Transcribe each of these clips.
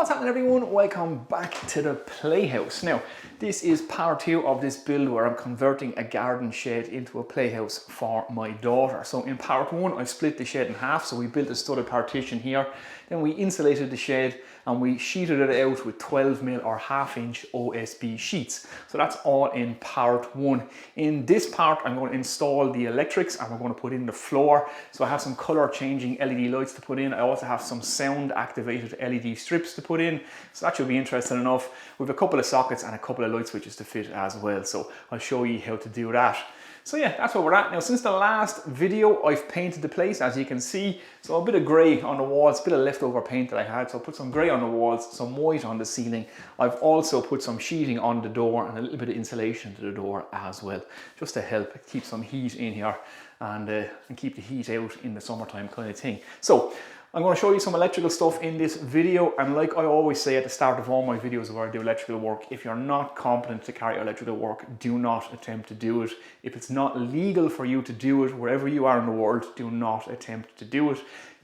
What's happening, everyone? Welcome back to the playhouse. Now, this is part 2 of this build where I'm converting a garden shed into a playhouse for my daughter. So in part 1, I split the shed in half. So we built a studded partition here. Then we insulated the shed and we sheeted it out with 12mm or 1/2 inch OSB sheets. So that's all in part 1. In this part, I'm going to install the electrics and we're going to put in the floor. So I have some color changing LED lights to put in. I also have some sound activated LED strips to put in. So that should be interesting enough. We have a couple of sockets and a couple of light switches to fit as well. So I'll show you how to do that. So yeah, that's where we're at. Now, since the last video, I've painted the place, as you can see. So a bit of grey on the walls, a bit of leftover paint that I had. So I put some grey on the walls, some white on the ceiling. I've also put some sheeting on the door and a little bit of insulation to the door as well, just to help keep some heat in here and keep the heat out in the summertime kind of thing. So I'm going to show you some electrical stuff in this video, and like I always say at the start of all my videos where I do electrical work, if you're not competent to carry electrical work, do not attempt to do it. If it's not legal for you to do it wherever you are in the world, do not attempt to do it.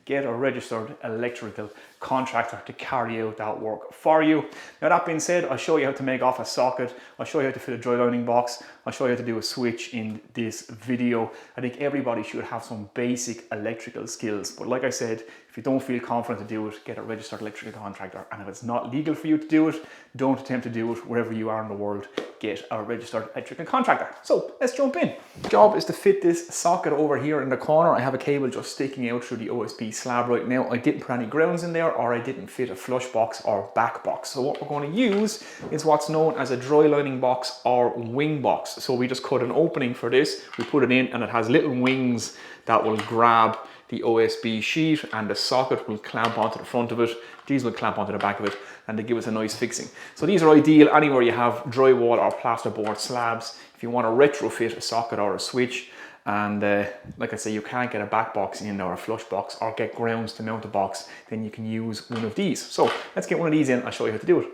Get a registered electrical contractor to carry out that work for you. Now, that being said, I'll show you how to make off a socket. I'll show you how to fit a dry lining box. I'll show you how to do a switch in this video. I think everybody should have some basic electrical skills. But like I said, if you don't feel confident to do it, get a registered electrical contractor. And if it's not legal for you to do it, don't attempt to do it wherever you are in the world. Get a registered electrical contractor. So let's jump in. The job is to fit this socket over here in the corner. I have a cable just sticking out through the OSB slab right now. I didn't put any grounds in there, or I didn't fit a flush box or back box. So what we're going to use is what's known as a dry lining box or wing box. So we just cut an opening for this, we put it in, and it has little wings that will grab the OSB sheet, and the socket will clamp onto the front of it. These will clamp onto the back of it, and they give us a nice fixing. So these are ideal anywhere you have drywall or plasterboard slabs. If you want to retrofit a socket or a switch, and like I say, you can't get a back box in or a flush box or get grounds to mount a box, then you can use one of these. So let's get one of these in. I'll show you how to do it.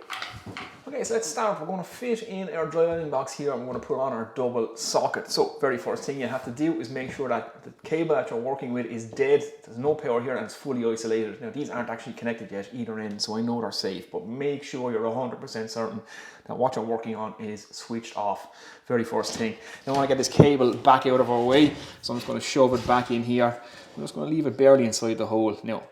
Okay, so let's start. We're going to fit in our dry lining box here, and we're going to put on our double socket. So very first thing you have to do is make sure that the cable that you're working with is dead. There's no power here and it's fully isolated. Now, these aren't actually connected yet either end, so I know they're safe, but make sure you're 100% certain that what you're working on is switched off. Very first thing. Now I want to get this cable back out of our way, so I'm just going to shove it back in here. I'm just going to leave it barely inside the hole. Now,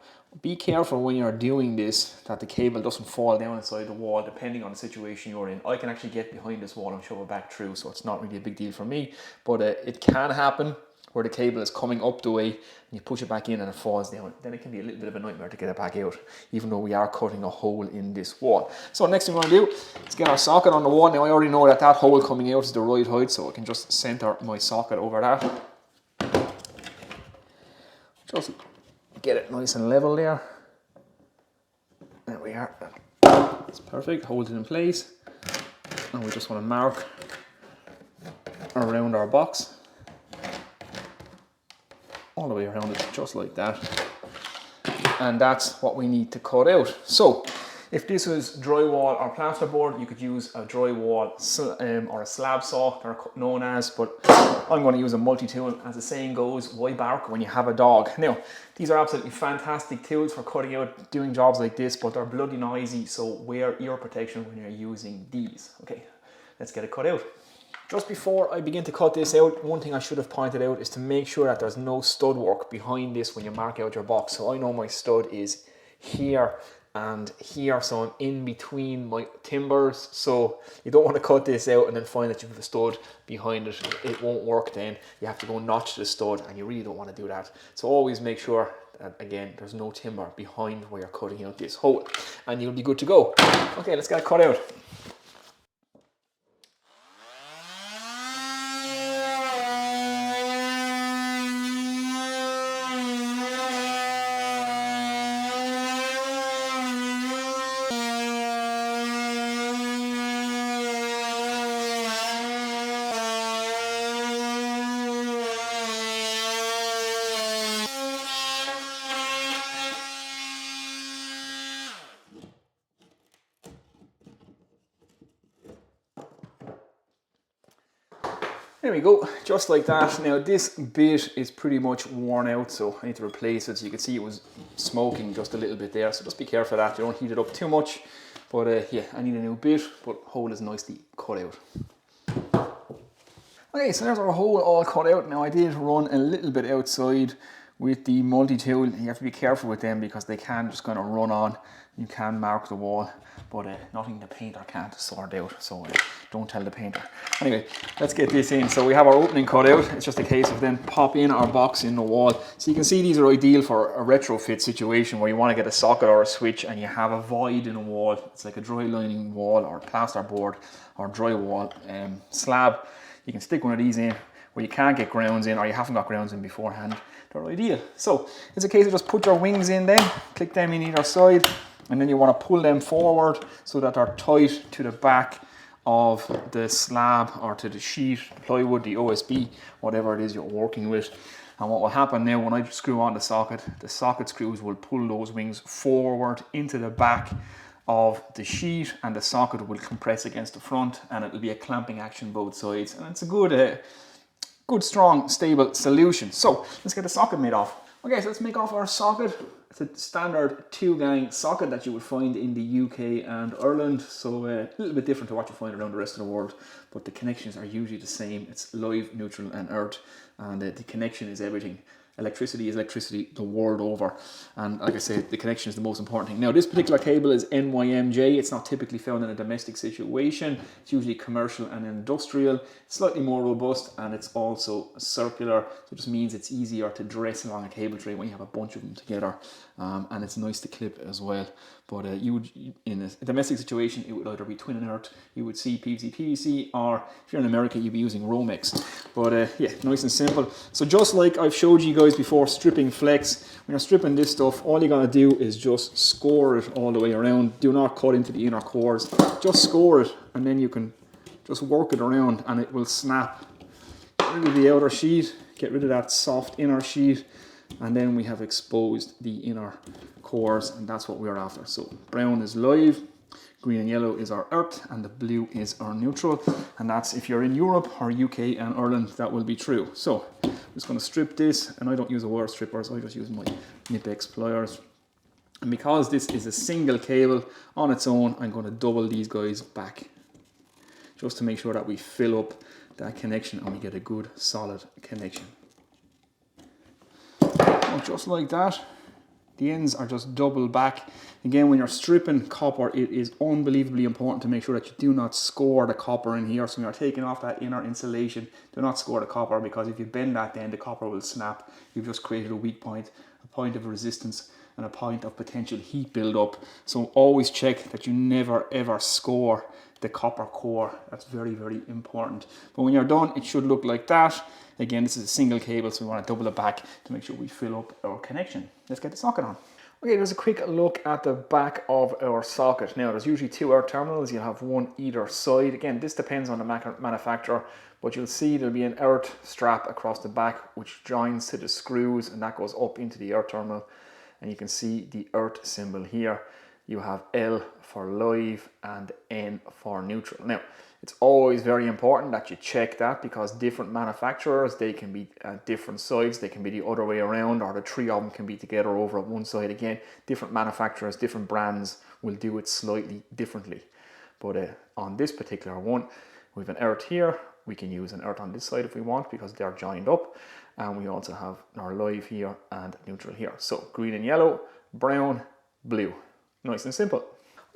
be careful when you're doing this that the cable doesn't fall down inside the wall, depending on the situation you're in. I can actually get behind this wall and shove it back through, so it's not really a big deal for me, but it can happen where the cable is coming up the way and you push it back in and it falls down. Then it can be a little bit of a nightmare to get it back out, even though we are cutting a hole in this wall. So next thing we're going to do is get our socket on the wall. Now, I already know that that hole coming out is the right height, so I can just center my socket over that. Just get it nice and level there. There we are. It's perfect. Hold it in place. And we just want to mark around our box. All the way around it, just like that. And that's what we need to cut out. So if this was drywall or plasterboard, you could use a drywall or a slab saw, they're known as, but I'm going to use a multi-tool. As the saying goes, why bark when you have a dog? Now, these are absolutely fantastic tools for cutting out, doing jobs like this, but they're bloody noisy, so wear ear protection when you're using these. Okay, let's get it cut out. Just before I begin to cut this out, one thing I should have pointed out is to make sure that there's no stud work behind this when you mark out your box. So I know my stud is here and here, so I'm in between my timbers. So you don't want to cut this out and then find that you have a stud behind it. It won't work then. You have to go notch the stud, and you really don't want to do that. So always make sure that, again, there's no timber behind where you're cutting out this hole, and you'll be good to go. Okay, let's get it cut out. There we go, just like that. Now this bit is pretty much worn out, so I need to replace it. So you can see it was smoking just a little bit there, so just be careful of that. You don't heat it up too much. But yeah, I need a new bit, but hole is nicely cut out. Okay, so there's our hole all cut out. Now I did run a little bit outside with the multi-tool. You have to be careful with them because they can just kind of run on. You can mark the wall, but nothing the painter can't sort out, so don't tell the painter. Anyway, let's get this in. So we have our opening cut out. It's just a case of then popping our box in the wall. So you can see these are ideal for a retrofit situation where you want to get a socket or a switch and you have a void in a wall. It's like a dry lining wall or plasterboard or drywall slab. You can stick one of these in where you can't get grounds in or you haven't got grounds in beforehand. They're ideal. So it's a case of just put your wings in then, click them in either side, and then you want to pull them forward so that they're tight to the back of the slab or to the sheet, plywood, the OSB, whatever it is you're working with. And what will happen now when I screw on the socket screws will pull those wings forward into the back of the sheet, and the socket will compress against the front, and it'll be a clamping action both sides. And it's a good, strong, stable solution. So let's get the socket made off. Okay, so let's make off our socket. It's a standard 2-gang socket that you would find in the UK and Ireland. So a little bit different to what you find around the rest of the world, but the connections are usually the same. It's live, neutral and earth, and the connection is everything. Electricity is electricity the world over, and like I said, the connection is the most important thing. Now this particular cable is NYMJ. It's not typically found in a domestic situation. It's usually commercial and industrial. It's slightly more robust, and it's also circular, so it just means it's easier to dress along a cable tray when you have a bunch of them together, and it's nice to clip as well. But in a domestic situation, it would either be twin and earth, you would see PVC, or if you're in America, you'd be using Romex. But yeah, nice and simple. So just like I've showed you guys before, stripping flex, when you're stripping this stuff, all you gotta do is just score it all the way around. Do not cut into the inner cores. Just score it, and then you can just work it around, and it will snap. Get rid of the outer sheet, get rid of that soft inner sheet, and then we have exposed the inner cores, and that's what we're after. So brown is live, green and yellow is our earth, and the blue is our neutral. And that's if you're in Europe or UK and Ireland, that will be true. So I'm just going to strip this, and I don't use a wire stripper, so I just use my Nipex pliers. And because this is a single cable on its own, I'm going to double these guys back just to make sure that we fill up that connection and we get a good solid connection. So just like that. The ends are just double back. Again, when you're stripping copper, it is unbelievably important to make sure that you do not score the copper in here. So when you're taking off that inner insulation, do not score the copper, because if you bend that, then the copper will snap. You've just created a weak point, a point of resistance, and a point of potential heat build-up. So always check that you never ever score the copper core. That's very, very important. But when you're done, it should look like that. Again, this is a single cable, so we want to double it back to make sure we fill up our connection. Let's get the socket on. Okay, there's a quick look at the back of our socket. Now, there's usually 2 earth terminals. You'll have one either side. Again, this depends on the manufacturer, but you'll see there'll be an earth strap across the back which joins to the screws, and that goes up into the earth terminal. And you can see the earth symbol here. You have L for live and N for neutral. Now, it's always very important that you check that, because different manufacturers, they can be at different sides. They can be the other way around, or the 3 of them can be together over at one side. Again, different manufacturers, different brands will do it slightly differently. But on this particular one, we have an earth here. We can use an earth on this side if we want, because they're joined up. And we also have our live here and neutral here. So green and yellow, brown, blue. Nice and simple.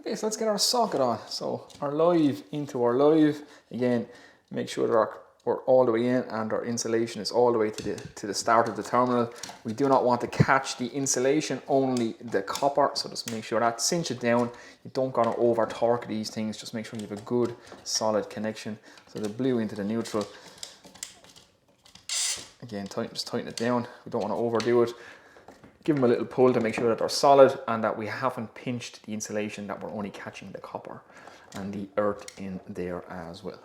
Okay, so let's get our socket on. So our live into our live. Again, make sure that we're all the way in and our insulation is all the way to the start of the terminal. We do not want to catch the insulation, only the copper. So just make sure that, cinch it down. You don't gotta over torque these things. Just make sure you have a good solid connection. So the blue into the neutral. Again, just tighten it down. We don't want to overdo it. Give them a little pull to make sure that they're solid and that we haven't pinched the insulation, that we're only catching the copper and the earth in there as well.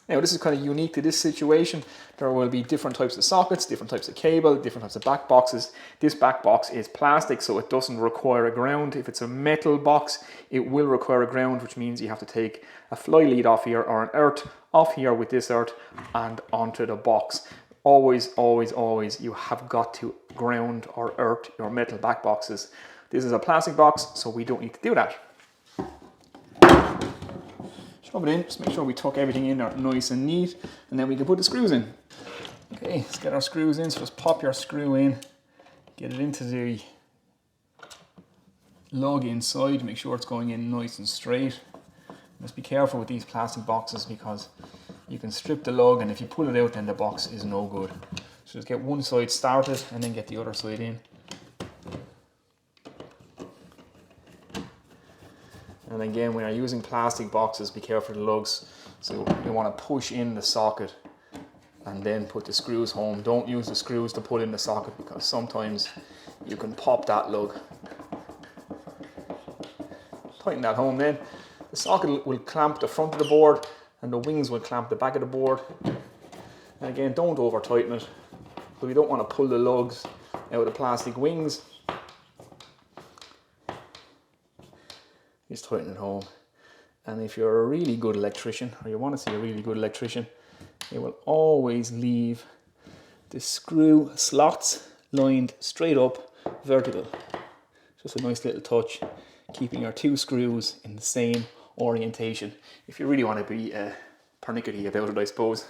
Now this is kind of unique to this situation. There will be different types of sockets, different types of cable, different types of back boxes. This back box is plastic, so it doesn't require a ground. If it's a metal box, it will require a ground, which means you have to take a fly lead off here or an earth off here with this earth and onto the box. Always, always, always, you have got to ground or earth your metal back boxes. This is a plastic box, so we don't need to do that. Shove it in, just make sure we tuck everything in there nice and neat, and then we can put the screws in. Okay, let's get our screws in, so just pop your screw in, get it into the lug inside, make sure it's going in nice and straight. Just be careful with these plastic boxes because you can strip the lug, and if you pull it out then the box is no good. So just get one side started and then get the other side in. And again, when you're using plastic boxes, be careful of the lugs. So you want to push in the socket and then put the screws home. Don't use the screws to put in the socket because sometimes you can pop that lug. Tighten that home then. The socket will clamp the front of the board and the wings will clamp the back of the board. And again, don't over tighten it, but we don't want to pull the lugs out of the plastic wings. Just tighten it home. And if you're a really good electrician, or you want to see a really good electrician, you will always leave the screw slots lined straight up vertical. Just a nice little touch, keeping your two screws in the same orientation if you really want to be pernickety about it, I suppose.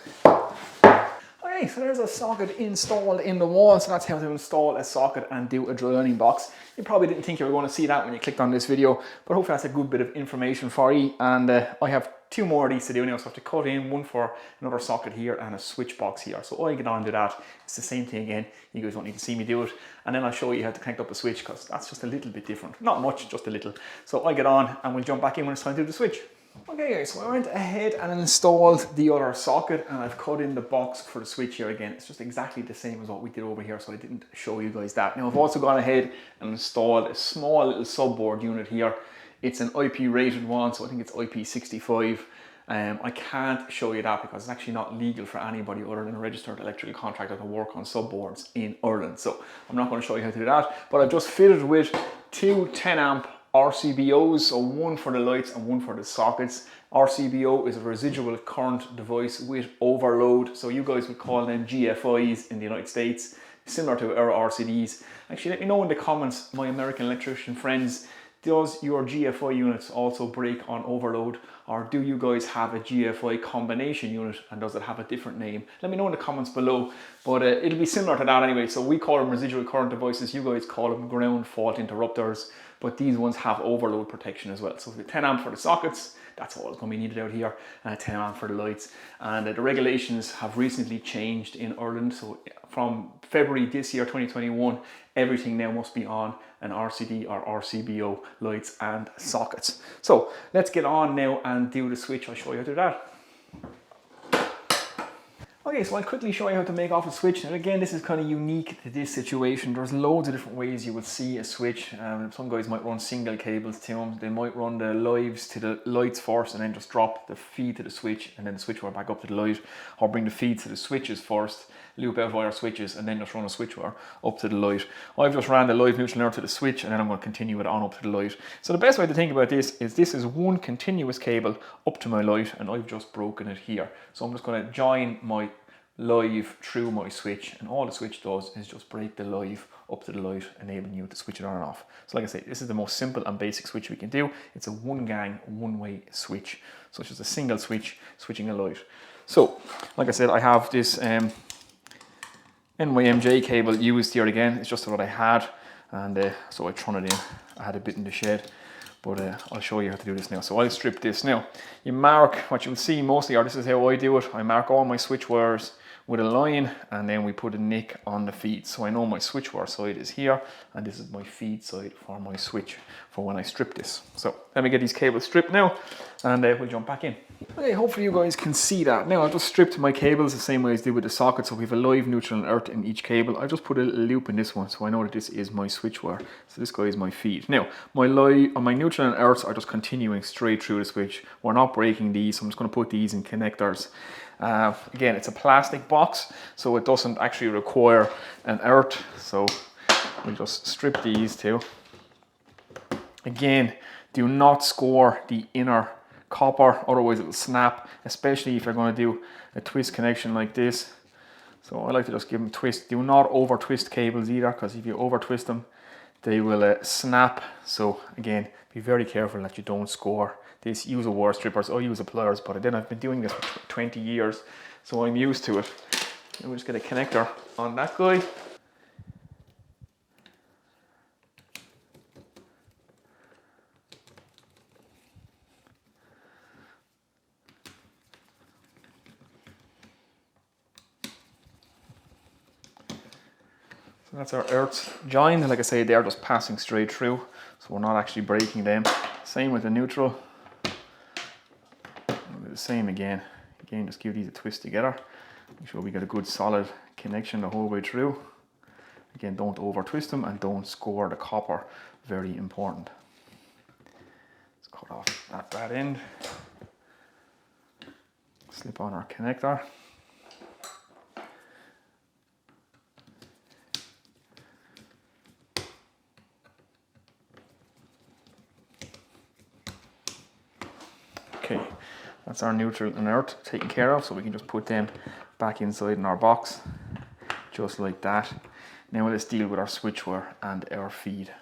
Okay, so there's a socket installed in the wall, so that's how to install a socket and do a dry lining box. You probably didn't think you were going to see that when you clicked on this video, but hopefully that's a good bit of information for you. And I have two more of these to do now, so I have to cut in one for another socket here and a switch box here. So I get on to that. It's the same thing again. You guys don't need to see me do it. And then I'll show you how to connect up a switch because that's just a little bit different. Not much, just a little. So I get on and we'll jump back in when it's time to do the switch. Okay guys, so I went ahead and installed the other socket and I've cut in the box for the switch here again. It's just exactly the same as what we did over here, so I didn't show you guys that. Now I've also gone ahead and installed a small little subboard unit here. It's an IP rated one, so I think it's IP65. I can't show you that because it's actually not legal for anybody other than a registered electrical contractor to work on subboards in Ireland. So I'm not going to show you how to do that, but I've just fitted with two 10 amp RCBOs, so one for the lights and one for the sockets. RCBO is a residual current device with overload, so you guys would call them GFIs in the United States, similar to our RCDs. Actually, let me know in the comments, my American electrician friends, does your GFI units also break on overload, or do you guys have a GFI combination unit and does it have a different name? Let me know in the comments below, but it'll be similar to that anyway. So we call them residual current devices, you guys call them ground fault interrupters, but these ones have overload protection as well. So the 10 amp for the sockets, that's all that's going to be needed out here, and a 10 amp for the lights. And the regulations have recently changed in Ireland, so from February this year 2021, everything now must be on an RCD or RCBO lights and sockets. So let's get on now and do the switch. I'll show you how to do that. Okay, so I'll quickly show you how to make off a switch. And again, this is kind of unique to this situation. There's loads of different ways you would see a switch. Some guys might run single cables to them. They might run the lives to the lights first and then just drop the feed to the switch and then the switch wire back up to the light, or bring the feed to the switches first, loop out wire switches and then just run a switch wire up to the light. I've just ran the live neutral now to the switch and then I'm going to continue it on up to the light. So the best way to think about this is one continuous cable up to my light, and I've just broken it here. So I'm just going to join my live through my switch, and all the switch does is just break the live up to the light, enabling you to switch it on and off. So like I say, this is the most simple and basic switch we can do. It's a one gang, one way switch. So it's just a single switch switching a light. So like I said, I have this NYMJ cable used here again. It's just what I had, and so I thrown it in. I had a bit in the shed, but I'll show you how to do this now. So I'll strip this now. You mark what you'll see mostly, or this is how I do it. I mark all my switch wires with a line, and then we put a nick on the feed. So I know my switch wire side is here, and this is my feed side for my switch for when I strip this. So let me get these cables stripped now, and we'll jump back in. Okay, hopefully you guys can see that. Now I've just stripped my cables the same way as I did with the socket. So we have a live, neutral and earth in each cable. I just put a little loop in this one, so I know that this is my switch wire. So this guy is my feed. Now my live, my neutral and earths are just continuing straight through the switch. We're not breaking these, so I'm just going to put these in connectors. Again, it's a plastic box, so it doesn't actually require an earth. So we'll just strip these two. Again, do not score the inner copper, otherwise it will snap, especially if you're going to do a twist connection like this. So I like to just give them a twist. Do not over twist cables either, because if you over twist them, they will snap. So again, be very careful that you don't score this. Use a wire strippers or use a pliers, but then I've been doing this for 20 years, so I'm used to it. And we'll just get a connector on that guy. So that's our earths joined. Like I say, they're just passing straight through, so we're not actually breaking them. Same with the neutral. We'll do the same again. Again, just give these a twist together. Make sure we get a good solid connection the whole way through. Again, don't over twist them and don't score the copper. Very important. Let's cut off that bad end. Slip on our connector. Okay, that's our neutral and earth taken care of, so we can just put them back inside in our box, just like that. Now let's deal with our switchwire and our feed.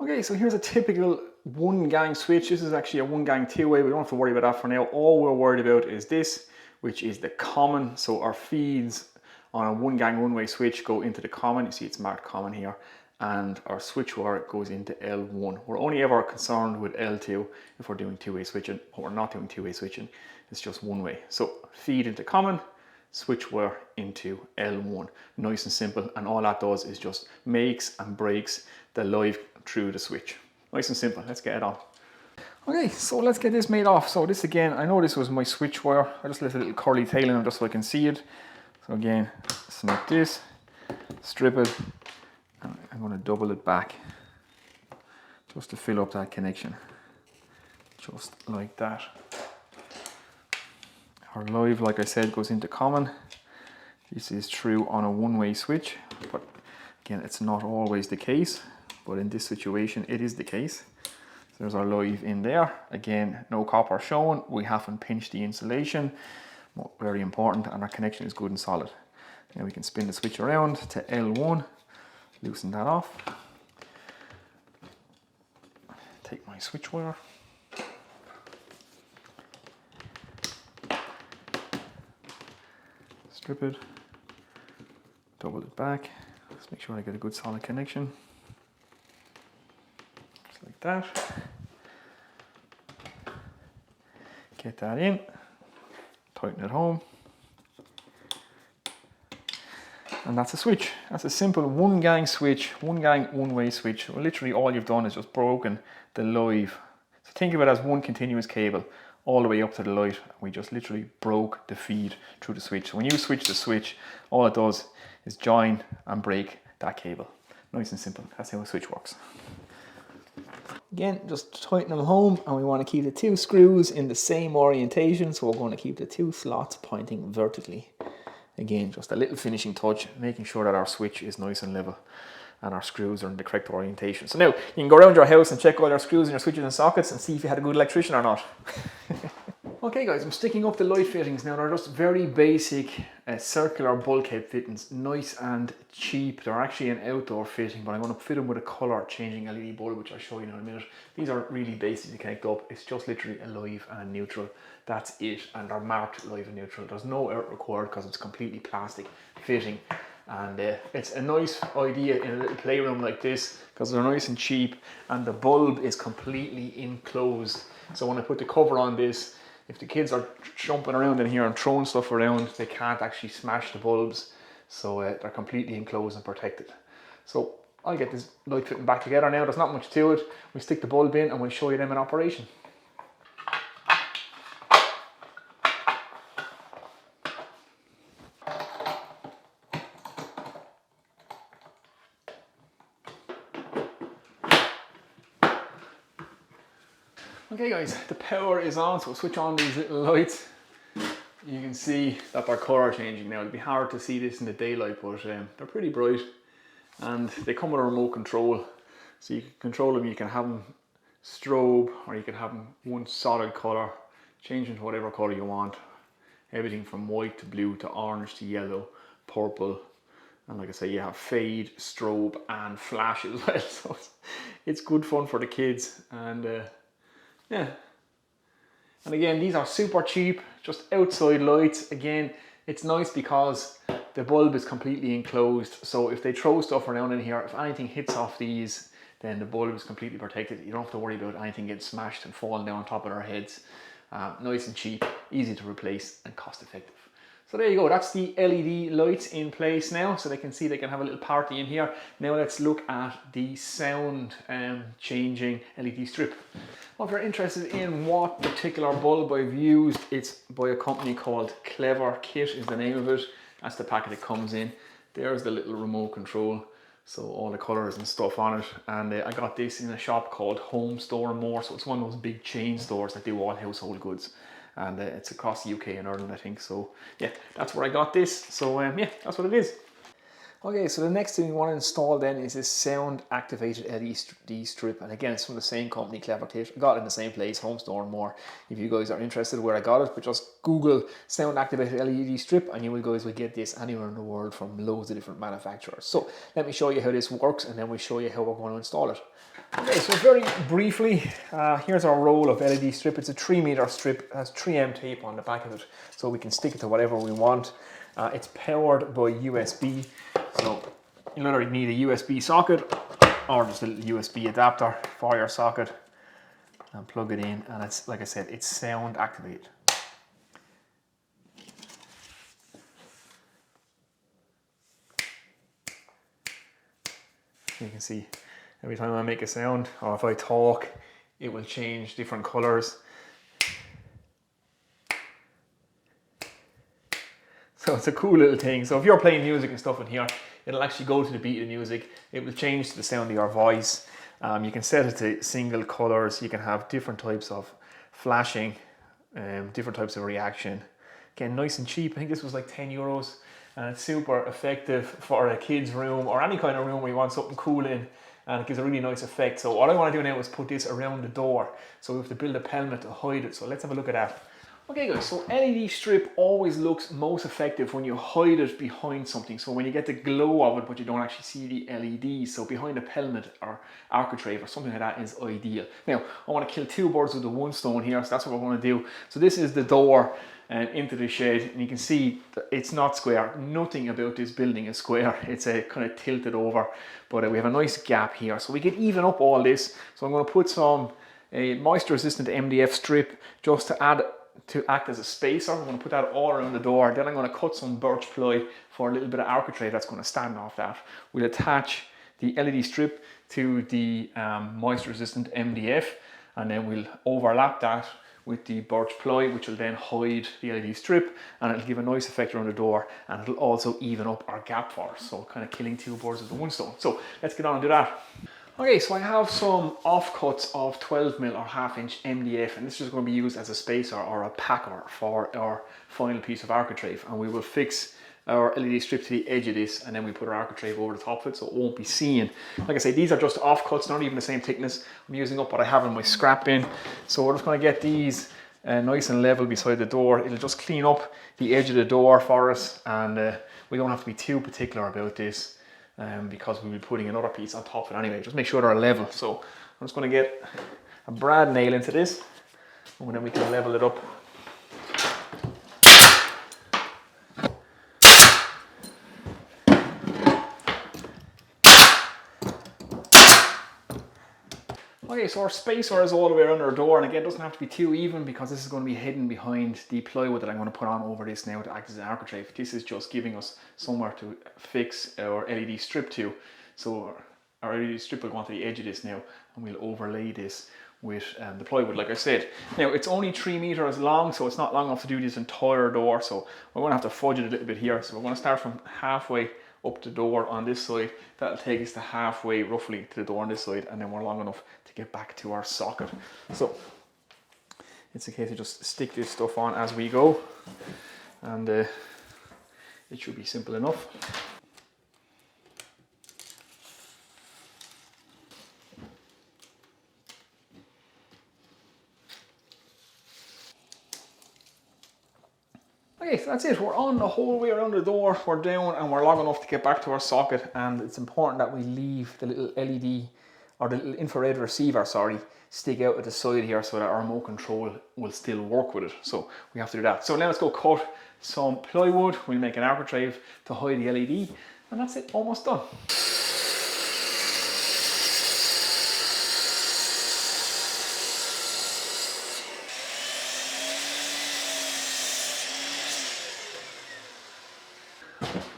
Okay, so here's a typical one gang switch. This is actually a one gang two-way. We don't have to worry about that for now. All we're worried about is this, which is the common. So our feeds on a one gang one-way switch go into the common. You see it's marked common here. And our switch wire goes into L1. We're only ever concerned with L2 if we're doing two-way switching, but we're not doing two-way switching. It's just one way. So feed into common, switch wire into L1. Nice and simple. And all that does is just makes and breaks the live through the switch. Nice and simple. Let's get it on. Okay, so let's get this made off. So this again, I know this was my switch wire. I just left a little curly tail in it just so I can see it. So again, snip this, strip it. I'm going to double it back just to fill up that connection, just like that. Our live, like I said, goes into common. This is true on a one-way switch, but again, it's not always the case, but in this situation it is the case. So there's our live in there. Again, no copper shown. We haven't pinched the insulation, very important, and our connection is good and solid. Now we can spin the switch around to L1. Loosen that off. Take my switch wire. Strip it. Double it back. Let's make sure I get a good solid connection. Just like that. Get that in. Tighten it home. And that's a switch. That's a simple one gang switch, one gang, one way switch. Well, literally all you've done is just broken the live. So think of it as one continuous cable all the way up to the light. We just literally broke the feed through the switch. So when you switch the switch, all it does is join and break that cable. Nice and simple. That's how a switch works. Again, just tighten them home, and we want to keep the two screws in the same orientation. So we're going to keep the two slots pointing vertically. Again, just a little finishing touch, making sure that our switch is nice and level and our screws are in the correct orientation. So now you can go around your house and check all your screws and your switches and sockets and see if you had a good electrician or not. Okay guys, I'm sticking up the light fittings now. They're just very basic circular bulkhead fittings, nice and cheap. They're actually an outdoor fitting, but I'm going to fit them with a colour changing LED bulb, which I'll show you in a minute. These are really basic to connect up. It's just literally a live and a neutral. That's it, and they're marked live and neutral. There's no earth required because it's completely plastic fitting, and it's a nice idea in a little playroom like this because they're nice and cheap, and the bulb is completely enclosed. So when I put the cover on this, if the kids are jumping around in here and throwing stuff around, they can't actually smash the bulbs. So they're completely enclosed and protected. So I'll get this light fitting back together now. There's not much to it. We stick the bulb in and we'll show you them in operation. Okay guys, the power is on, so we'll switch on these little lights. You can see that they're colour changing now. It'll be hard to see this in the daylight, but they're pretty bright, and they come with a remote control, so you can control them. You can have them strobe, or you can have them one solid colour, change into whatever colour you want. Everything from white to blue to orange to yellow, purple, and like I say, you have fade, strobe, and flash as well. So it's good fun for the kids, and yeah. And again, these are super cheap, just outside lights. Again, it's nice because the bulb is completely enclosed. So if they throw stuff around in here, if anything hits off these, then the bulb is completely protected. You don't have to worry about anything getting smashed and falling down on top of their heads. Nice and cheap, easy to replace, and cost effective. So there you go, that's the LED lights in place now, so they can see they can have a little party in here. Now let's look at the sound changing LED strip. Well, if you're interested in what particular bulb I've used, it's by a company called Clever Kit is the name of it. That's the packet it comes in. There's the little remote control, so all the colours and stuff on it. And I got this in a shop called Home Store and More, so it's one of those big chain stores that do all household goods. And it's across the UK and Ireland, I think. So yeah, that's where I got this. So yeah, that's what it is. Okay, so the next thing we want to install then is this sound activated LED strip. And again, it's from the same company, Clever Kit. I got it in the same place, Home Store and More. If you guys are interested where I got it, but just Google sound activated LED strip and you guys will get this anywhere in the world from loads of different manufacturers. So let me show you how this works, and then we'll show you how we're going to install it. Okay, so very briefly, here's our roll of LED strip. It's a 3-meter strip. It has 3M tape on the back of it, so we can stick it to whatever we want. It's powered by USB, so you literally need a USB socket or just a little USB adapter for your socket, and plug it in, and it's, like I said, it's sound activated. You can see every time I make a sound, or if I talk, it will change different colors. So it's a cool little thing. So if you're playing music and stuff in here, it'll actually go to the beat of the music. It will change to the sound of your voice. You can set it to single colors. You can have different types of flashing, different types of reaction. Again, nice and cheap. I think this was like €10. And it's super effective for a kid's room or any kind of room where you want something cool in. And it gives a really nice effect. So what I want to do now is put this around the door. So we have to build a pelmet to hide it. So let's have a look at that. Okay guys, so LED strip always looks most effective when you hide it behind something. So when you get the glow of it, but you don't actually see the LED. So behind a pelmet or architrave or something like that is ideal. Now, I want to kill 2 birds with the one stone here. So that's what we're going to do. So this is the door into the shed, and you can see that it's not square. Nothing about this building is square. It's a kind of tilted over, but we have a nice gap here. So we can even up all this. So I'm going to put some moisture resistant MDF strip just to act as a spacer. I'm going to put that all around the door. Then I'm going to cut some birch ply for a little bit of architrave that's going to stand off that. We'll attach the LED strip to the moisture resistant MDF, and then we'll overlap that with the birch ply, which will then hide the LED strip, and it'll give a nice effect around the door, and it'll also even up our gap for us. So kind of killing 2 birds with the one stone. So let's get on and do that. Okay, so I have some offcuts of 12mm or 1/2 inch MDF, and this is going to be used as a spacer or a packer for our final piece of architrave. And we will fix our LED strip to the edge of this, and then we put our architrave over the top of it so it won't be seen. Like I say, these are just offcuts, not even the same thickness. I'm using up what I have in my scrap bin. So we're just going to get these nice and level beside the door. It'll just clean up the edge of the door for us, and we don't have to be too particular about this. Because we'll be putting another piece on top of it anyway. Just make sure they're level. So I'm just going to get a brad nail into this, and then we can level it up. Okay, so our spacer is all the way around our door, and again, it doesn't have to be too even because this is going to be hidden behind the plywood that I'm going to put on over this now to act as an architrave. This is just giving us somewhere to fix our LED strip to. So our LED strip will go onto the edge of this now, and we'll overlay this with the plywood, like I said. Now, it's only 3 meters long, so it's not long enough to do this entire door, so we're going to have to fudge it a little bit here. So we're going to start from halfway up the door on this side. That'll take us to halfway roughly to the door on this side, and then we're long enough to get back to our socket. So it's a case of just stick this stuff on as we go. and it should be simple enough. Okay, so that's it. We're on the whole way around the door. We're down and we're long enough to get back to our socket, and it's important that we leave the little LED or the little infrared receiver, sorry, stick out at the side here so that our remote control will still work with it. So we have to do that. So now let's go cut some plywood. We'll make an architrave to hide the LED, and that's it, almost done.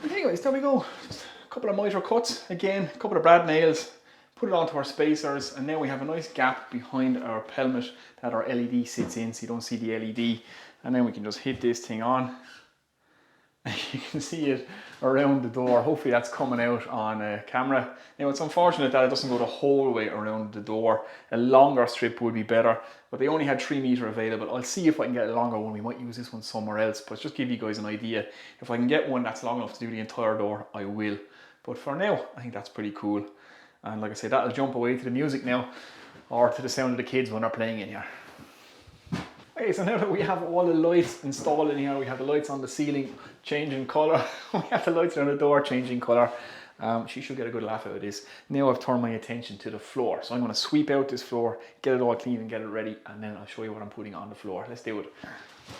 Okay guys, there we go. Just a couple of miter cuts, again, a couple of brad nails, put it onto our spacers, and now we have a nice gap behind our pelmet that our LED sits in, so you don't see the LED. And then we can just hit this thing on, and you can see it around the door. Hopefully that's coming out on camera. Now it's unfortunate that it doesn't go the whole way around the door. A longer strip would be better, but they only had 3 meter available. I'll see if I can get a longer one. We might use this one somewhere else, but just give you guys an idea. If I can get one that's long enough to do the entire door, I will. But for now, I think that's pretty cool. And like I said, that'll jump away to the music now, or to the sound of the kids when they're playing in here. Okay, so now that we have all the lights installed in here, we have the lights on the ceiling changing colour, we have the lights on the door changing colour. She should get a good laugh out of this. Now I've turned my attention to the floor. So I'm going to sweep out this floor, get it all clean and get it ready, and then I'll show you what I'm putting on the floor. Let's do it.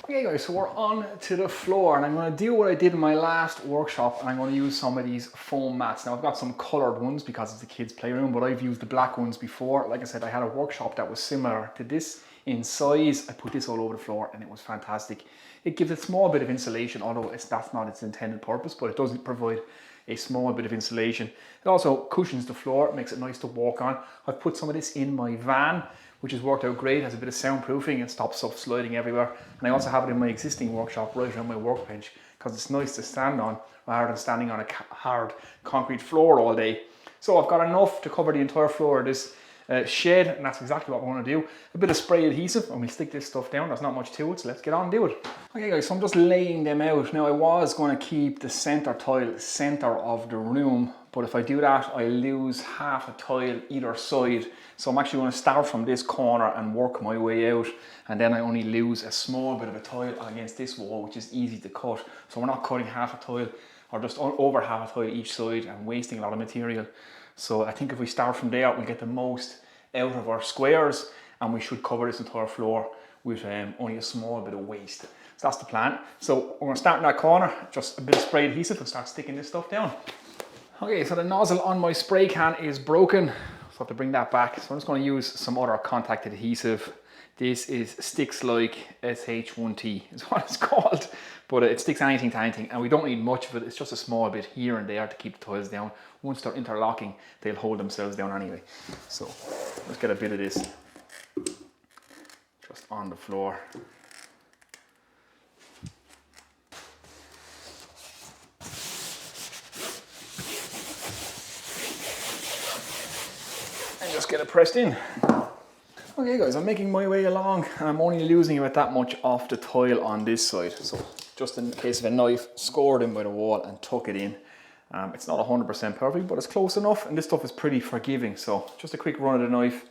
Okay guys, so we're on to the floor, and I'm going to do what I did in my last workshop, and I'm going to use some of these foam mats. Now I've got some coloured ones because it's a kids playroom, but I've used the black ones before. Like I said, I had a workshop that was similar to this in size. I put this all over the floor and it was fantastic. It gives a small bit of insulation, although that's not its intended purpose, but it does provide a small bit of insulation. It also cushions the floor, makes it nice to walk on. I've put some of this in my van, which has worked out great, has a bit of soundproofing and stops stuff sliding everywhere. And I also have it in my existing workshop right around my workbench because it's nice to stand on rather than standing on a hard concrete floor all day. So I've got enough to cover the entire floor of this shed, and that's exactly what I want to do. A bit of spray adhesive and we'll stick this stuff down. There's not much to it, so let's get on and do it. Okay guys, so I'm just laying them out. Now I was going to keep the center tile center of the room, but if I do that I lose half a tile either side. So I'm actually going to start from this corner and work my way out, and then I only lose a small bit of a tile against this wall, which is easy to cut. So we're not cutting half a tile or just over half a tile each side and wasting a lot of material. So I think if we start from there, we'll get the most out of our squares, and we should cover this entire floor with only a small bit of waste. So that's the plan. So we're going to start in that corner, just a bit of spray adhesive, and start sticking this stuff down. Okay, so the nozzle on my spray can is broken, so I have to bring that back. So I'm just going to use some other contact adhesive. This is Sticks Like SH1T is what it's called, but it sticks anything to anything, and we don't need much of it. It's just a small bit here and there to keep the tiles down. Once they're interlocking, they'll hold themselves down anyway. So let's get a bit of this just on the floor. And just get it pressed in. Okay guys, I'm making my way along, and I'm only losing about that much off the tile on this side. So just in case of a knife, score it in by the wall and tuck it in. It's not 100% perfect, but it's close enough, and this stuff is pretty forgiving. So just a quick run of the knife,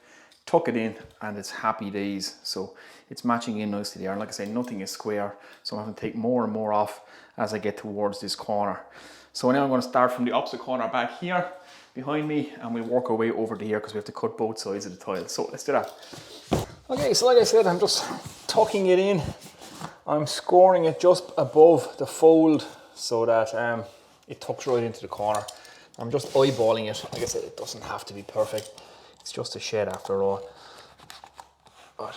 tuck it in, and it's happy days. So it's matching in nicely there. And like I say, nothing is square, so I'm having to take more and more off as I get towards this corner. So now I'm going to start from the opposite corner back here behind me, and we'll work our way over to here because we have to cut both sides of the tile. So let's do that. Okay, so like I said, I'm just tucking it in. I'm scoring it just above the fold so that it tucks right into the corner. I'm just eyeballing it. Like I said, it doesn't have to be perfect. It's just a shed after all. But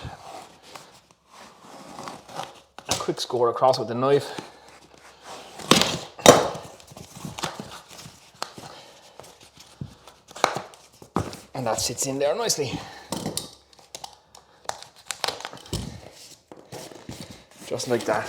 a quick score across with the knife. And that sits in there nicely. Just like that.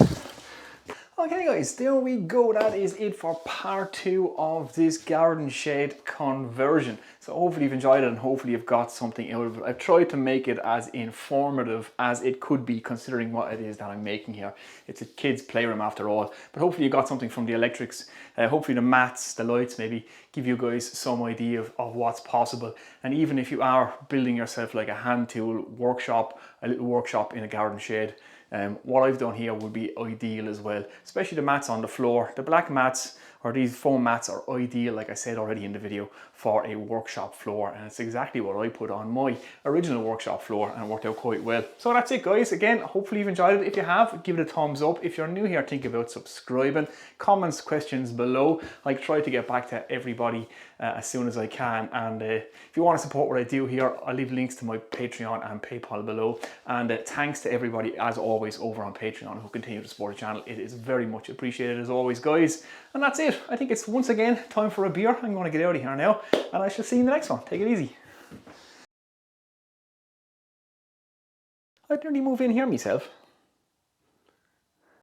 Okay guys, there we go. That is it for part 2 of this garden shed conversion. So hopefully you've enjoyed it and hopefully you've got something out of it. I've tried to make it as informative as it could be considering what it is that I'm making here. It's a kid's playroom after all, but hopefully you got something from the electrics. Hopefully the mats, the lights maybe give you guys some idea of what's possible. And even if you are building yourself like a hand tool workshop, a little workshop in a garden shed, what I've done here would be ideal as well, especially the mats on the floor. The black mats or these foam mats are ideal, like I said already in the video, for a workshop floor, and it's exactly what I put on my original workshop floor and it worked out quite well. So that's it guys. Again, hopefully you've enjoyed it. If you have, give it a thumbs up. If you're new here, think about subscribing. Comments, questions below. I try to get back to everybody as soon as I can, and if you want to support what I do here, I'll leave links to my Patreon and PayPal below, and thanks to everybody as always over on Patreon who continue to support the channel. It is very much appreciated as always guys, and that's it. I think it's once again time for a beer. I'm going to get out of here now, and I shall see you in the next one. Take it easy. I'd nearly move in here myself.